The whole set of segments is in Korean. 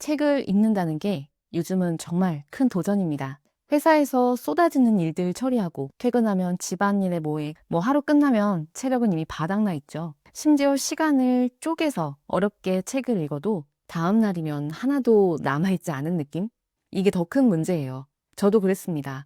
책을 읽는다는 게 요즘은 정말 큰 도전입니다. 회사에서 쏟아지는 일들 처리하고 퇴근하면 집안일에 뭐해, 하루 끝나면 체력은 이미 바닥나 있죠. 심지어 시간을 쪼개서 어렵게 책을 읽어도 다음 날이면 하나도 남아있지 않은 느낌? 이게 더 큰 문제예요. 저도 그랬습니다.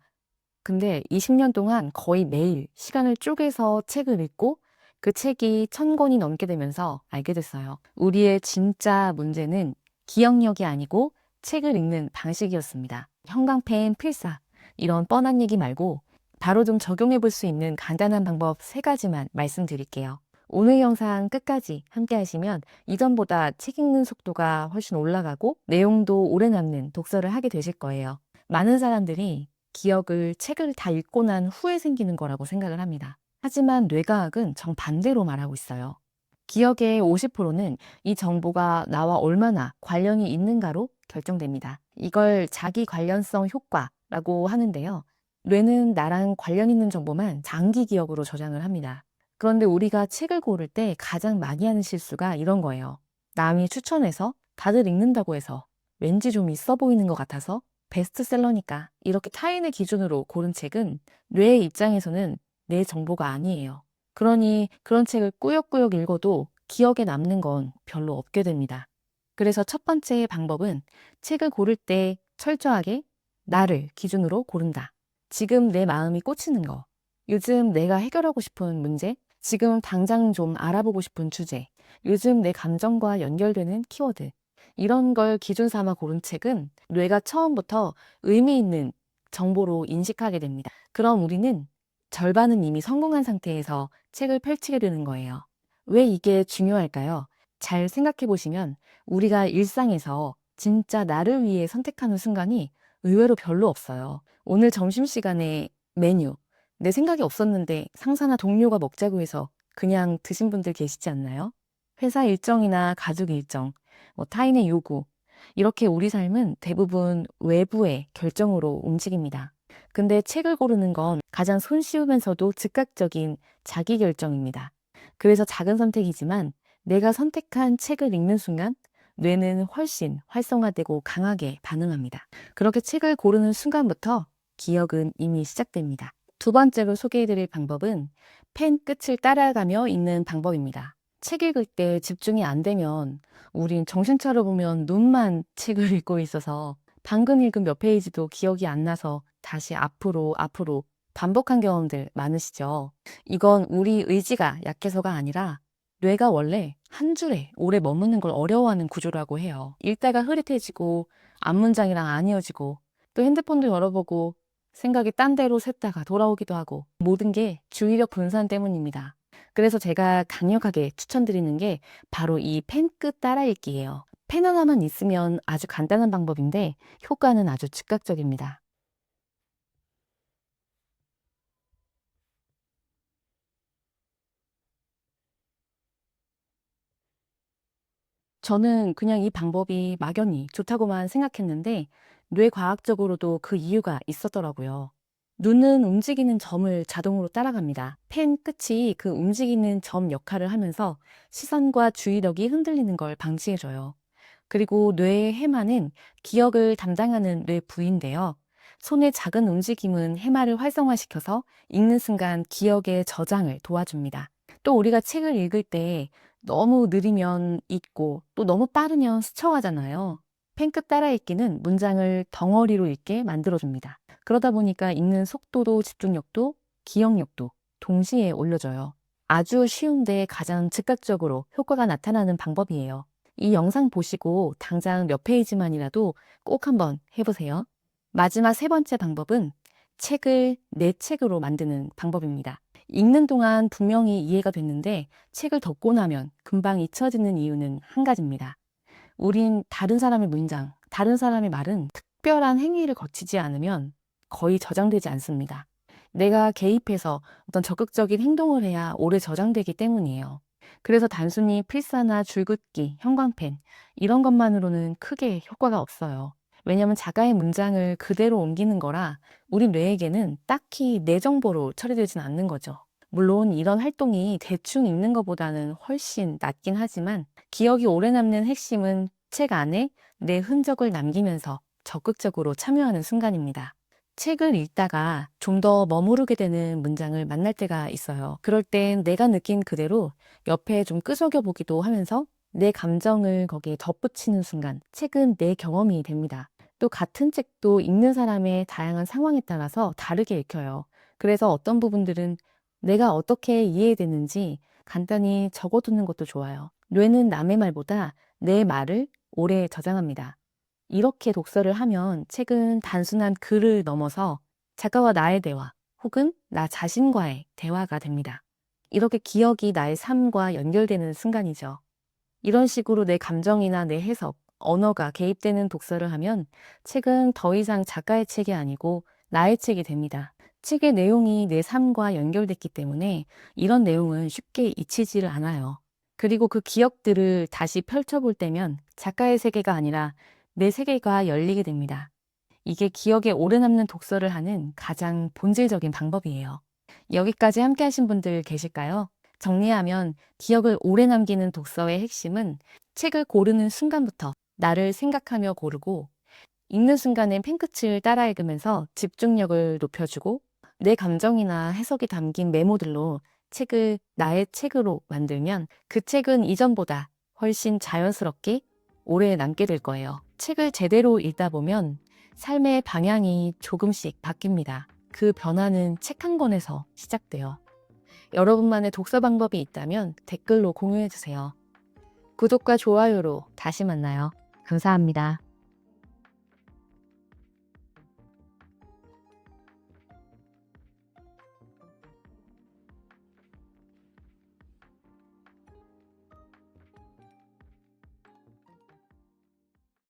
근데 20년 동안 거의 매일 시간을 쪼개서 책을 읽고 그 책이 1000권이 넘게 되면서 알게 됐어요. 우리의 진짜 문제는 기억력이 아니고 책을 읽는 방식이었습니다. 형광펜 필사, 이런 뻔한 얘기 말고 바로 좀 적용해 볼 수 있는 간단한 방법 3가지만 말씀드릴게요. 오늘 영상 끝까지 함께 하시면 이전보다 책 읽는 속도가 훨씬 올라가고 내용도 오래 남는 독서를 하게 되실 거예요. 많은 사람들이 기억을 책을 다 읽고 난 후에 생기는 거라고 생각을 합니다. 하지만 뇌과학은 정반대로 말하고 있어요. 기억의 50%는 이 정보가 나와 얼마나 관련이 있는가로 결정됩니다. 이걸 자기 관련성 효과라고 하는데요. 뇌는 나랑 관련 있는 정보만 장기 기억으로 저장을 합니다. 그런데 우리가 책을 고를 때 가장 많이 하는 실수가 이런 거예요. 남이 추천해서 다들 읽는다고 해서 왠지 좀 있어 보이는 것 같아서 베스트셀러니까 이렇게 타인의 기준으로 고른 책은 뇌의 입장에서는 내 정보가 아니에요. 그러니 그런 책을 꾸역꾸역 읽어도 기억에 남는 건 별로 없게 됩니다. 그래서 첫 번째 방법은 책을 고를 때 철저하게 나를 기준으로 고른다. 지금 내 마음이 꽂히는 거, 요즘 내가 해결하고 싶은 문제, 지금 당장 좀 알아보고 싶은 주제, 요즘 내 감정과 연결되는 키워드, 이런 걸 기준 삼아 고른 책은 뇌가 처음부터 의미 있는 정보로 인식하게 됩니다. 그럼 우리는 절반은 이미 성공한 상태에서 책을 펼치게 되는 거예요. 왜 이게 중요할까요? 잘 생각해 보시면 우리가 일상에서 진짜 나를 위해 선택하는 순간이 의외로 별로 없어요. 오늘 점심시간에 메뉴, 내 생각이 없었는데 상사나 동료가 먹자고 해서 그냥 드신 분들 계시지 않나요? 회사 일정이나 가족 일정, 타인의 요구, 이렇게 우리 삶은 대부분 외부의 결정으로 움직입니다. 근데 책을 고르는 건 가장 손쉬우면서도 즉각적인 자기 결정입니다. 그래서 작은 선택이지만 내가 선택한 책을 읽는 순간 뇌는 훨씬 활성화되고 강하게 반응합니다. 그렇게 책을 고르는 순간부터 기억은 이미 시작됩니다. 두 번째로 소개해드릴 방법은 펜 끝을 따라가며 읽는 방법입니다. 책 읽을 때 집중이 안 되면 우린 정신 차려보면 눈만 책을 읽고 있어서 방금 읽은 몇 페이지도 기억이 안 나서 다시 앞으로 반복한 경험들 많으시죠? 이건 우리 의지가 약해서가 아니라 뇌가 원래 한 줄에 오래 머무는 걸 어려워하는 구조라고 해요. 읽다가 흐릿해지고 앞문장이랑 안 이어지고 또 핸드폰도 열어보고 생각이 딴 데로 샜다가 돌아오기도 하고 모든 게 주의력 분산 때문입니다. 그래서 제가 강력하게 추천드리는 게 바로 이 펜 끝 따라읽기예요. 펜 하나만 있으면 아주 간단한 방법인데 효과는 아주 즉각적입니다. 저는 그냥 이 방법이 막연히 좋다고만 생각했는데 뇌과학적으로도 그 이유가 있었더라고요. 눈은 움직이는 점을 자동으로 따라갑니다. 펜 끝이 그 움직이는 점 역할을 하면서 시선과 주의력이 흔들리는 걸 방지해줘요. 그리고 뇌의 해마는 기억을 담당하는 뇌 부위인데요. 손의 작은 움직임은 해마를 활성화시켜서 읽는 순간 기억의 저장을 도와줍니다. 또 우리가 책을 읽을 때 너무 느리면 잊고 또 너무 빠르면 스쳐가잖아요. 펜끝 따라읽기는 문장을 덩어리로 읽게 만들어줍니다. 그러다 보니까 읽는 속도도 집중력도 기억력도 동시에 올려줘요. 아주 쉬운데 가장 즉각적으로 효과가 나타나는 방법이에요. 이 영상 보시고 당장 몇 페이지만이라도 꼭 한번 해보세요. 마지막 세 번째 방법은 책을 내 책으로 만드는 방법입니다. 읽는 동안 분명히 이해가 됐는데 책을 덮고 나면 금방 잊혀지는 이유는 한 가지입니다. 우린 다른 사람의 문장, 다른 사람의 말은 특별한 행위를 거치지 않으면 거의 저장되지 않습니다. 내가 개입해서 어떤 적극적인 행동을 해야 오래 저장되기 때문이에요. 그래서 단순히 필사나 줄긋기, 형광펜 이런 것만으로는 크게 효과가 없어요. 왜냐하면 작가의 문장을 그대로 옮기는 거라 우리 뇌에게는 딱히 내 정보로 처리되진 않는 거죠. 물론 이런 활동이 대충 읽는 것보다는 훨씬 낫긴 하지만 기억이 오래 남는 핵심은 책 안에 내 흔적을 남기면서 적극적으로 참여하는 순간입니다. 책을 읽다가 좀 더 머무르게 되는 문장을 만날 때가 있어요. 그럴 땐 내가 느낀 그대로 옆에 좀 끄적여 보기도 하면서 내 감정을 거기에 덧붙이는 순간 책은 내 경험이 됩니다. 또 같은 책도 읽는 사람의 다양한 상황에 따라서 다르게 읽혀요. 그래서 어떤 부분들은 내가 어떻게 이해되는지 간단히 적어두는 것도 좋아요. 뇌는 남의 말보다 내 말을 오래 저장합니다. 이렇게 독서를 하면 책은 단순한 글을 넘어서 작가와 나의 대화 혹은 나 자신과의 대화가 됩니다. 이렇게 기억이 나의 삶과 연결되는 순간이죠. 이런 식으로 내 감정이나 내 해석, 언어가 개입되는 독서를 하면 책은 더 이상 작가의 책이 아니고 나의 책이 됩니다. 책의 내용이 내 삶과 연결됐기 때문에 이런 내용은 쉽게 잊히지를 않아요. 그리고 그 기억들을 다시 펼쳐볼 때면 작가의 세계가 아니라 내 세계가 열리게 됩니다. 이게 기억에 오래 남는 독서를 하는 가장 본질적인 방법이에요. 여기까지 함께 하신 분들 계실까요? 정리하면 기억을 오래 남기는 독서의 핵심은 책을 고르는 순간부터 나를 생각하며 고르고 읽는 순간엔 펜끝을 따라 읽으면서 집중력을 높여주고 내 감정이나 해석이 담긴 메모들로 책을 나의 책으로 만들면 그 책은 이전보다 훨씬 자연스럽게 오래 남게 될 거예요. 책을 제대로 읽다 보면 삶의 방향이 조금씩 바뀝니다. 그 변화는 책 한 권에서 시작돼요. 여러분만의 독서 방법이 있다면 댓글로 공유해주세요. 구독과 좋아요로 다시 만나요. 감사합니다.